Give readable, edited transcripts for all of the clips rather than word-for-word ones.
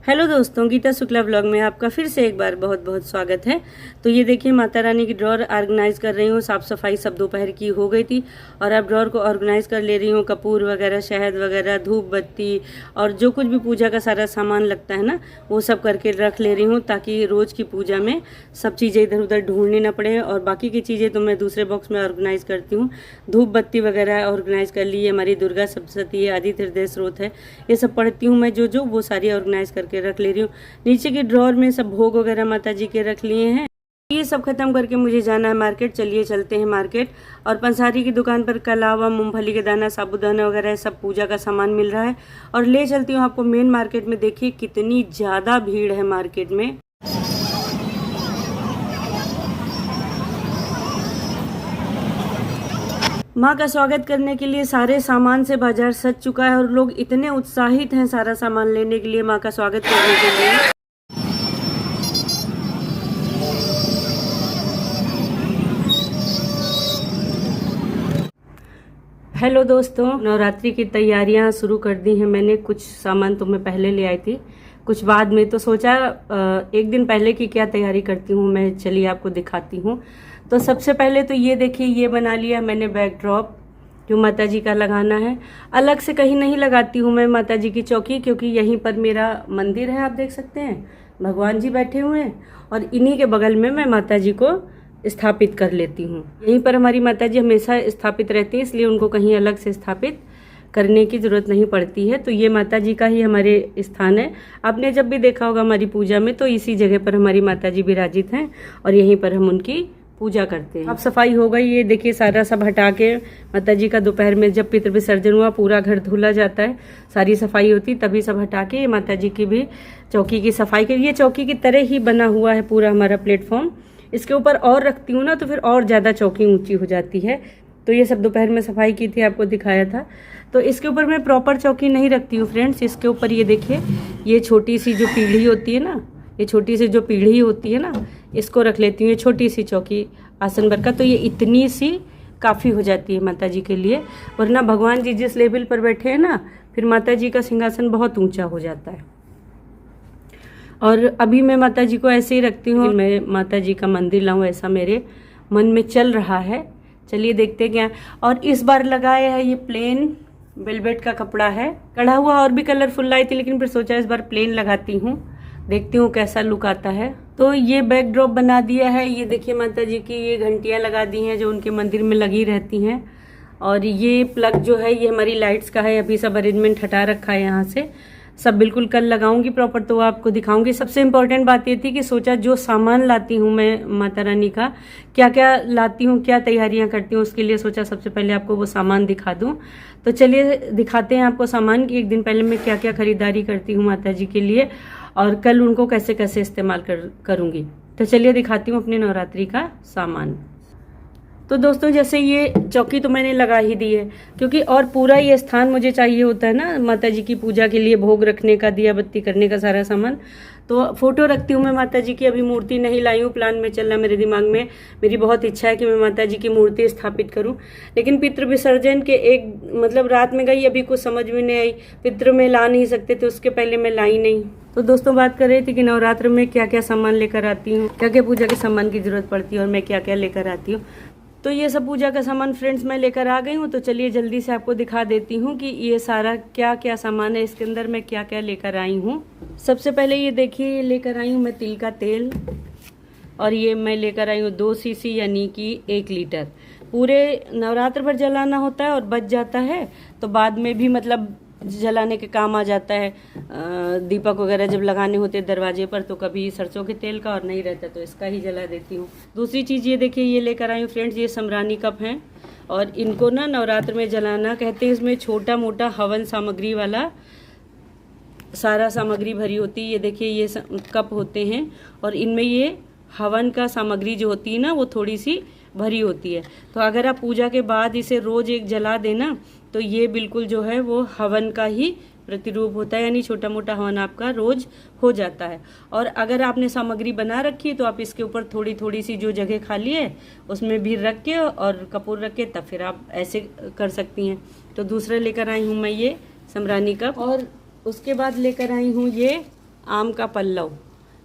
Hello दोस्तों, Gita Shukla vlog में आपका फिर से एक बार बहुत बहुत स्वागत है। तो ये देखिए, माता रानी की ड्रॉर ऑर्गेनाइज कर रही हूँ। साफ़ सफाई सब दोपहर की हो गई थी और अब ड्रॉर को ऑर्गेनाइज कर ले रही हूँ। कपूर वगैरह, शहद वगैरह, धूप बत्ती और जो कुछ भी पूजा का सारा सामान लगता है ना, वो सब करके रख ले रही हूँ ताकि रोज़ की पूजा में सब चीज़ें इधर उधर ढूंढनी ना पड़े। और बाकी की चीज़ें तो मैं दूसरे बॉक्स में ऑर्गेनाइज करती हूँ। धूप बत्ती वगैरह ऑर्गेनाइज कर ली। हमारी दुर्गा सप्तशती है, आदित्य हृदय स्रोत है, ये सब पढ़ती हूँ मैं। जो वो सारी ऑर्गेनाइज करके रख ले रही हूँ। नीचे के ड्रॉर में सब भोग वगैरह माता जी के रख लिए हैं। ये सब खत्म करके मुझे जाना है मार्केट। चलिए चलते हैं मार्केट। और पंसारी की दुकान पर कलावा, मूंगफली के दाना, साबूदाना वगैरह सब पूजा का सामान मिल रहा है। और ले चलती हूँ आपको मेन मार्केट में। देखिए कितनी ज़्यादा भीड़ है मार्केट में। माँ का स्वागत करने के लिए सारे सामान से बाजार सज चुका है और लोग इतने उत्साहित हैं सारा सामान लेने के लिए, माँ का स्वागत करने के लिए। हेलो दोस्तों, नवरात्रि की तैयारियां शुरू कर दी हैं मैंने। कुछ सामान तो मैं पहले ले आई थी, कुछ बाद में। तो सोचा एक दिन पहले की क्या तैयारी करती हूँ मैं, चलिए आपको दिखाती हूँ। तो सबसे पहले तो ये देखिए, ये बना लिया मैंने बैकड्रॉप जो माता जी का लगाना है। अलग से कहीं नहीं लगाती हूँ मैं माता जी की चौकी, क्योंकि यहीं पर मेरा मंदिर है, आप देख सकते हैं भगवान जी बैठे हुए हैं और इन्हीं के बगल में मैं माता जी को स्थापित कर लेती हूँ। यहीं पर हमारी माता जी हमेशा स्थापित रहती हैं, इसलिए उनको कहीं अलग से स्थापित करने की ज़रूरत नहीं पड़ती है। तो ये माता जी का ही हमारे स्थान है। आपने जब भी देखा होगा हमारी पूजा में, तो इसी जगह पर हमारी माता जी विराजित हैं और यहीं पर हम उनकी पूजा करते हैं। अब सफाई हो गई। ये देखिए सारा सब हटा के माता जी का दोपहर में जब पितृ विसर्जन हुआ, पूरा घर धुला जाता है, सारी सफाई होती, तभी सब हटा के माता जी की भी चौकी की सफाई के लिए। चौकी की तरह ही बना हुआ है पूरा हमारा प्लेटफॉर्म। इसके ऊपर और रखती हूँ ना तो फिर और ज़्यादा चौकी ऊंची हो जाती है। तो ये सब दोपहर में सफाई की थी, आपको दिखाया था। तो इसके ऊपर मैं प्रॉपर चौकी नहीं रखती हूँ फ्रेंड्स। इसके ऊपर ये देखिए, ये छोटी सी जो पीढ़ी होती है ना, ये छोटी सी जो पीढ़ी होती है ना, इसको रख लेती हूँ। ये छोटी सी चौकी आसन भर का, तो ये इतनी सी काफ़ी हो जाती है माता जी के लिए। वरना भगवान जी जिस लेवल पर बैठे हैं ना, फिर माता जी का सिंहासन बहुत ऊंचा हो जाता है। और अभी मैं माता जी को ऐसे ही रखती हूँ। मैं माता जी का मंदिर लाऊं, ऐसा मेरे मन में चल रहा है। चलिए देखते क्या। और इस बार लगाया है ये प्लेन वेलवेट का कपड़ा है। कढ़ा हुआ और भी कलरफुल लाई थी, लेकिन फिर सोचा इस बार प्लेन लगाती हूँ, देखती हूँ कैसा लुक आता है। तो ये बैकड्रॉप बना दिया है। ये देखिए माता जी की ये घंटियाँ लगा दी हैं जो उनके मंदिर में लगी रहती हैं। और ये प्लग जो है ये हमारी लाइट्स का है। अभी सब अरेंजमेंट हटा रखा है यहाँ से, सब बिल्कुल कल लगाऊंगी प्रॉपर, तो आपको दिखाऊंगी। सबसे इम्पोर्टेंट बात ये थी कि सोचा जो सामान लाती हूँ मैं माता रानी का, क्या क्या लाती हूँ, क्या तैयारियां करती हूँ, उसके लिए सोचा सबसे पहले आपको वो सामान दिखा दूँ। तो चलिए दिखाते हैं आपको सामान कि एक दिन पहले मैं क्या क्या खरीदारी करती हूँ माता जी के लिए और कल उनको कैसे कैसे इस्तेमाल करूँगी। तो चलिए दिखाती हूँ अपने नवरात्रि का सामान। तो दोस्तों, जैसे ये चौकी तो मैंने लगा ही दी है, क्योंकि और पूरा ये स्थान मुझे चाहिए होता है ना माता जी की पूजा के लिए, भोग रखने का, दिया बत्ती करने का सारा सामान। तो फोटो रखती हूँ मैं माता जी की। अभी मूर्ति नहीं लाई हूँ, प्लान में चल रहा मेरे दिमाग में। मेरी बहुत इच्छा है कि मैं माता जी की मूर्ति स्थापित करूँ, लेकिन पितृ विसर्जन के एक मतलब रात में गई, अभी कुछ समझ में नहीं आई। पितृ में ला नहीं सकते थे, उसके पहले मैं लाई नहीं। तो दोस्तों, बात कर रही थी कि नवरात्र में क्या क्या सामान लेकर आती हूँ, क्या क्या पूजा के सामान की जरूरत पड़ती है और मैं क्या क्या लेकर आती हूँ। तो ये सब पूजा का सामान फ्रेंड्स मैं लेकर आ गई हूँ। तो चलिए जल्दी से आपको दिखा देती हूँ कि ये सारा क्या क्या सामान है, इसके अंदर मैं क्या क्या लेकर आई हूँ। सबसे पहले ये देखिए, लेकर आई हूँ मैं तिल का तेल। और ये मैं लेकर आई हूँ 2 सीसी यानी कि 1 लीटर। पूरे नवरात्र भर जलाना होता है और बच जाता है तो बाद में भी मतलब जलाने के काम आ जाता है। दीपक वगैरह जब लगाने होते हैं दरवाजे पर, तो कभी सरसों के तेल का और नहीं रहता तो इसका ही जला देती हूँ। दूसरी चीज़ ये देखिए, ये लेकर आई हूँ फ्रेंड्स, ये समरानी कप हैं और इनको ना नवरात्र में जलाना कहते हैं। इसमें छोटा मोटा हवन सामग्री वाला सारा सामग्री भरी होती है। ये देखिए ये कप होते हैं और इनमें ये हवन का सामग्री जो होती है ना, वो थोड़ी सी भरी होती है। तो अगर आप पूजा के बाद इसे रोज एक जला देना तो ये बिल्कुल जो है वो हवन का ही प्रतिरूप होता है, यानी छोटा मोटा हवन आपका रोज हो जाता है। और अगर आपने सामग्री बना रखी है तो आप इसके ऊपर थोड़ी थोड़ी सी जो जगह खाली है उसमें भी रख के और कपूर रख के तब फिर आप ऐसे कर सकती हैं। तो दूसरा लेकर आई हूँ मैं ये समरानी कप। और उसके बाद लेकर आई हूँ ये आम का पल्लव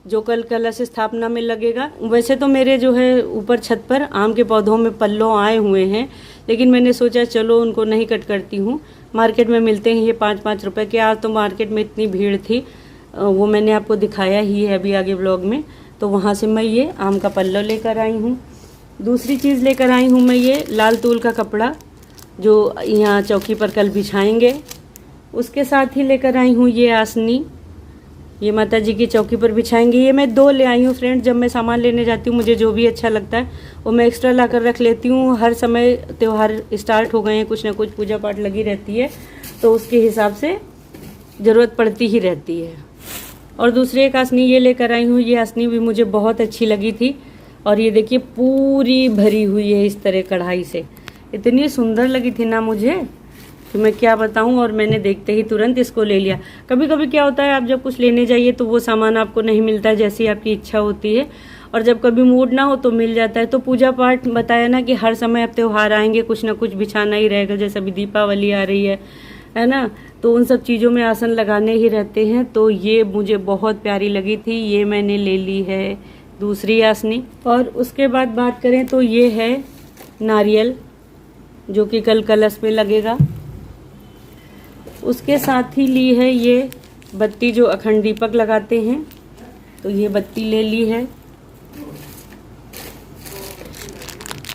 जो कल कलश स्थापना में लगेगा। वैसे तो मेरे जो है ऊपर छत पर आम के पौधों में पल्लव आए हुए हैं, लेकिन मैंने सोचा चलो उनको नहीं कट करती हूँ। मार्केट में मिलते हैं ये 5-5 रुपए के। आज तो मार्केट में इतनी भीड़ थी, वो मैंने आपको दिखाया ही है अभी आगे ब्लॉग में। तो वहाँ से मैं ये आम का पल्लव लेकर आई हूँ। दूसरी चीज़ लेकर आई हूँ मैं ये लाल तूल का कपड़ा जो यहाँ चौकी पर कल बिछाएंगे। उसके साथ ही लेकर आई हूँ ये आसनी, ये माता जी की चौकी पर बिछाएंगे। ये मैं 2 ले आई हूँ फ्रेंड। जब मैं सामान लेने जाती हूँ मुझे जो भी अच्छा लगता है वो मैं एक्स्ट्रा ला कर रख लेती हूँ। हर समय त्यौहार स्टार्ट हो गए हैं, कुछ ना कुछ पूजा पाठ लगी रहती है, तो उसके हिसाब से ज़रूरत पड़ती ही रहती है। और दूसरी एक आसनी ये लेकर आई हूँ। ये आसनी भी मुझे बहुत अच्छी लगी थी, और ये देखिए पूरी भरी हुई है इस तरह कढ़ाई से। इतनी सुंदर लगी थी ना मुझे कि मैं क्या बताऊं, और मैंने देखते ही तुरंत इसको ले लिया। कभी कभी क्या होता है, आप जब कुछ लेने जाइए तो वो सामान आपको नहीं मिलता जैसी आपकी इच्छा होती है, और जब कभी मूड ना हो तो मिल जाता है। तो पूजा पाठ बताया ना कि हर समय अब त्योहार आएंगे, कुछ ना कुछ बिछाना ही रहेगा। जैसे अभी दीपावली आ रही है ना, तो उन सब चीज़ों में आसन लगाने ही रहते हैं। तो ये मुझे बहुत प्यारी लगी थी, ये मैंने ले ली है दूसरी आसनी। और उसके बाद बात करें तो ये है नारियल जो कि कल कलश में लगेगा। उसके साथ ही ली है ये बत्ती जो अखंड दीपक लगाते हैं, तो ये बत्ती ले ली है।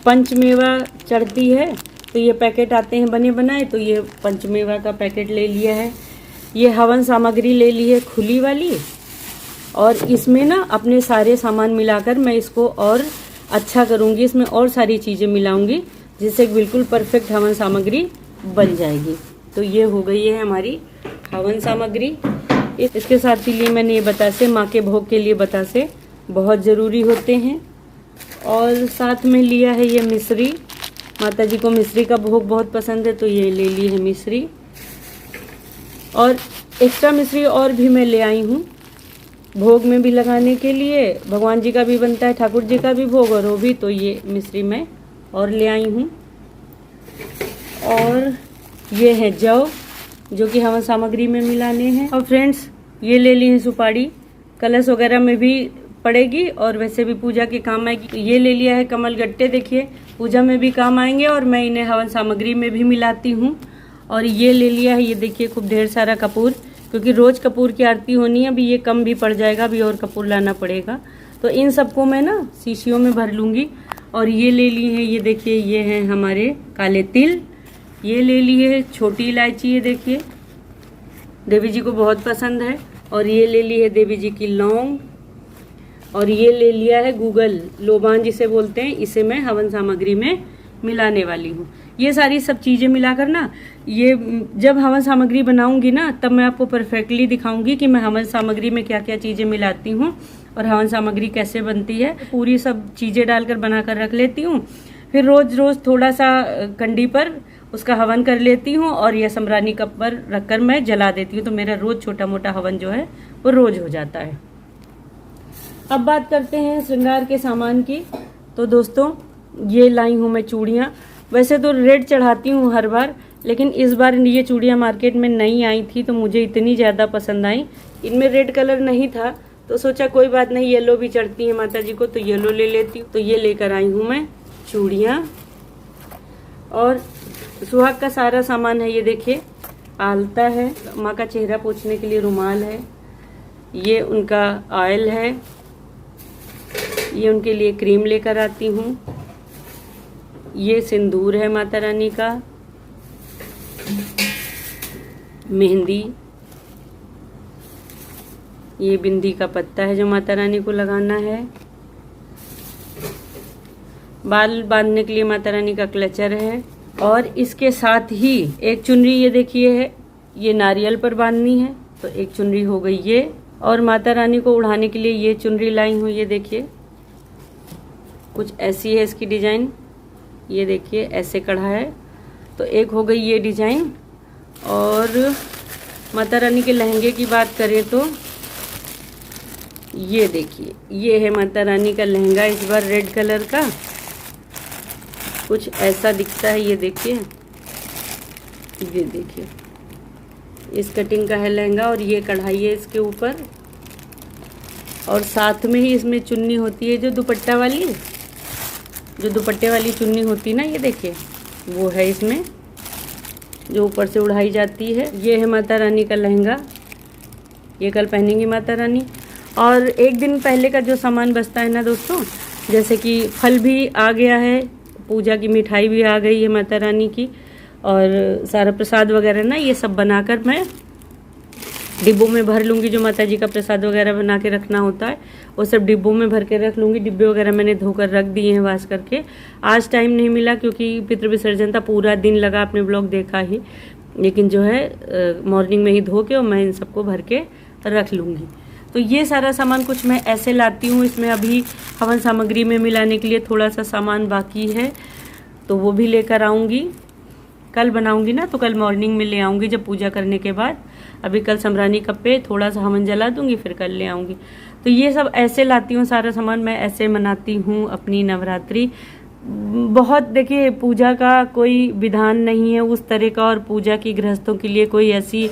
पंचमेवा चढ़ती है तो ये पैकेट आते हैं बने बनाए, तो ये पंचमेवा का पैकेट ले लिया है। ये हवन सामग्री ले ली है खुली वाली, और इसमें ना अपने सारे सामान मिलाकर मैं इसको और अच्छा करूँगी। इसमें और सारी चीज़ें मिलाऊंगी जिससे बिल्कुल परफेक्ट हवन सामग्री बन जाएगी। तो ये हो गई है हमारी हवन सामग्री। इसके साथ ही लिए मैंने ये बतासे, माँ के भोग के लिए बतासे बहुत ज़रूरी होते हैं। और साथ में लिया है ये मिश्री, माता जी को मिश्री का भोग बहुत पसंद है, तो ये ले ली है मिश्री। और एक्स्ट्रा मिश्री और भी मैं ले आई हूँ भोग में भी लगाने के लिए। भगवान जी का भी बनता है, ठाकुर जी का भी भोग और वो भी, तो ये मिश्री मैं और ले आई हूँ। और ये है जौ जो कि हवन सामग्री में मिलाने हैं। और फ्रेंड्स ये ले ली है सुपारी, कलश वगैरह में भी पड़ेगी और वैसे भी पूजा के काम आएगी। ये ले लिया है कमल गट्टे, देखिए पूजा में भी काम आएंगे और मैं इन्हें हवन सामग्री में भी मिलाती हूँ। और ये ले लिया है, ये देखिए खूब ढेर सारा कपूर, क्योंकि रोज कपूर की आरती होनी है। अभी ये कम भी पड़ जाएगा, अभी और कपूर लाना पड़ेगा। तो इन सबको मैं ना शीशियों में भर लूँगी। और ये ले ली है, ये देखिए ये है हमारे काले तिल। ये ले ली है छोटी इलायची, ये देखिए देवी जी को बहुत पसंद है। और ये ले ली है देवी जी की लौंग। और ये ले लिया है गूगल, लोबान जिसे बोलते हैं, इसे मैं हवन सामग्री में मिलाने वाली हूँ। ये सारी सब चीज़ें मिलाकर ना, ये जब हवन सामग्री बनाऊंगी ना तब मैं आपको परफेक्टली दिखाऊंगी कि मैं हवन सामग्री में क्या क्या चीज़ें मिलाती हूँ और हवन सामग्री कैसे बनती है। पूरी सब चीज़ें डालकर बनाकर रख लेती हूँ, फिर रोज रोज थोड़ा सा कंडी पर उसका हवन कर लेती हूँ और यह सम्रानी कप पर रखकर मैं जला देती हूँ। तो मेरा रोज छोटा मोटा हवन जो है वो रोज हो जाता है। अब बात करते हैं श्रृंगार के सामान की। तो दोस्तों ये लाई हूँ मैं चूड़ियाँ। वैसे तो रेड चढ़ाती हूँ हर बार, लेकिन इस बार ये चूड़ियाँ मार्केट में नई आई थी तो मुझे इतनी ज़्यादा पसंद आई। इनमें रेड कलर नहीं था तो सोचा कोई बात नहीं, येलो भी चढ़ती है माता जी को तो येलो ले लेती हूँ। तो ये लेकर आई हूँ मैं चूड़ियाँ। और सुहाग का सारा सामान है, ये देखिए आलता है, माँ का चेहरा पोंछने के लिए रुमाल है, ये उनका ऑयल है, ये उनके लिए क्रीम लेकर आती हूँ, ये सिंदूर है माता रानी का, मेहंदी, ये बिंदी का पत्ता है जो माता रानी को लगाना है, बाल बांधने के लिए माता रानी का क्लचर है। और इसके साथ ही एक चुनरी, ये देखिए है, ये नारियल पर बांधनी है तो एक चुनरी हो गई ये। और माता रानी को उड़ाने के लिए ये चुनरी लाई हूँ, ये देखिए कुछ ऐसी है इसकी डिजाइन, ये देखिए ऐसे कढ़ा है। तो एक हो गई ये डिजाइन। और माता रानी के लहंगे की बात करें तो ये देखिए ये है माता रानी का लहंगा, इस बार रेड कलर का, कुछ ऐसा दिखता है, ये देखिए, ये देखिए इस कटिंग का है लहंगा और ये कढ़ाई है इसके ऊपर। और साथ में ही इसमें चुन्नी होती है जो दुपट्टा वाली, जो दुपट्टे वाली चुन्नी होती है ना, ये देखिए वो है इसमें, जो ऊपर से उड़ाई जाती है। ये है माता रानी का लहंगा, ये कल पहनेंगी माता रानी। और एक दिन पहले का जो सामान बचता है ना दोस्तों, जैसे कि फल भी आ गया है, पूजा की मिठाई भी आ गई है माता रानी की, और सारा प्रसाद वगैरह ना ये सब बनाकर मैं डिब्बों में भर लूँगी। जो माता जी का प्रसाद वगैरह बना के रखना होता है वो सब डिब्बों में भर के रख लूँगी। डिब्बे वगैरह मैंने धोकर रख दिए हैं वाश करके। आज टाइम नहीं मिला क्योंकि पितृ विसर्जन था, पूरा दिन लगा, आपने ब्लॉग देखा ही, लेकिन जो है मॉर्निंग में ही धो के और मैं इन सबको भर के रख लूँगी। तो ये सारा सामान कुछ मैं ऐसे लाती हूँ। इसमें अभी हवन सामग्री में मिलाने के लिए थोड़ा सा सामान बाकी है, तो वो भी लेकर आऊँगी। कल बनाऊँगी ना, तो कल मॉर्निंग में ले आऊँगी जब पूजा करने के बाद। अभी कल सम्रानी कप पे थोड़ा सा हवन जला दूँगी, फिर कल ले आऊँगी। तो ये सब ऐसे लाती हूँ, सारा सामान मैं ऐसे मनाती हूँ अपनी नवरात्रि। बहुत देखिए, पूजा का कोई विधान नहीं है उस तरह का, और पूजा की गृहस्थों के लिए कोई ऐसी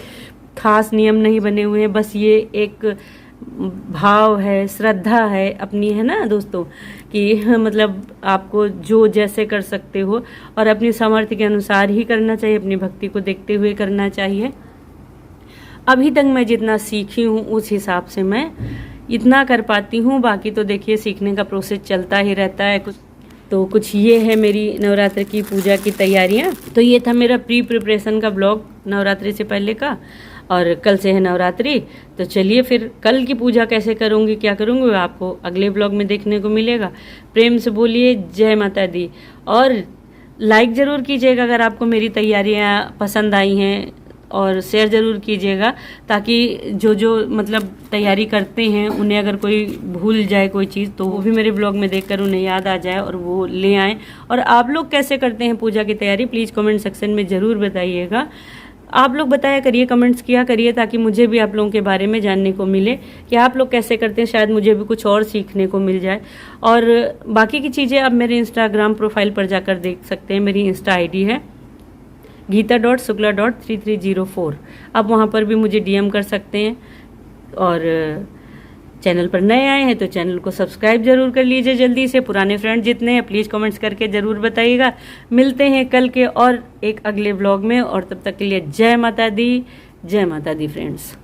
खास नियम नहीं बने हुए हैं। बस ये एक भाव है, श्रद्धा है अपनी, है ना दोस्तों, कि मतलब आपको जो जैसे कर सकते हो और अपनी सामर्थ्य के अनुसार ही करना चाहिए, अपनी भक्ति को देखते हुए करना चाहिए। अभी तक मैं जितना सीखी हूँ उस हिसाब से मैं इतना कर पाती हूँ। बाकी तो देखिए सीखने का प्रोसेस चलता ही रहता है। कुछ ये है मेरी नवरात्रि की पूजा की तैयारियाँ। तो ये था मेरा प्री प्रिपरेशन का ब्लॉग नवरात्रि से पहले का, और कल से है नवरात्रि। तो चलिए फिर कल की पूजा कैसे करूँगी, क्या करूँगी, वो आपको अगले ब्लॉग में देखने को मिलेगा। प्रेम से बोलिए जय माता दी, और लाइक ज़रूर कीजिएगा अगर आपको मेरी तैयारियाँ पसंद आई हैं, और शेयर ज़रूर कीजिएगा, ताकि जो जो मतलब तैयारी करते हैं उन्हें अगर कोई भूल जाए कोई चीज़, तो वो भी मेरे ब्लॉग में देखकर उन्हें याद आ जाए और वो ले आएँ। और आप लोग कैसे करते हैं पूजा की तैयारी, प्लीज़ कमेंट सेक्शन में ज़रूर बताइएगा। आप लोग बताया करिए, कमेंट्स किया करिए, ताकि मुझे भी आप लोगों के बारे में जानने को मिले कि आप लोग कैसे करते हैं। शायद मुझे भी कुछ और सीखने को मिल जाए। और बाकी की चीज़ें आप मेरे इंस्टाग्राम प्रोफाइल पर जाकर देख सकते हैं। मेरी इंस्टा आईडी है geeta.shukla.3304। आप वहाँ पर भी मुझे डीएम कर सकते हैं। और चैनल पर नए आए हैं तो चैनल को सब्सक्राइब जरूर कर लीजिए जल्दी से। पुराने फ्रेंड जितने हैं प्लीज़ कमेंट्स करके ज़रूर बताइएगा। मिलते हैं कल के और एक अगले व्लॉग में, और तब तक के लिए जय माता दी, जय माता दी फ्रेंड्स।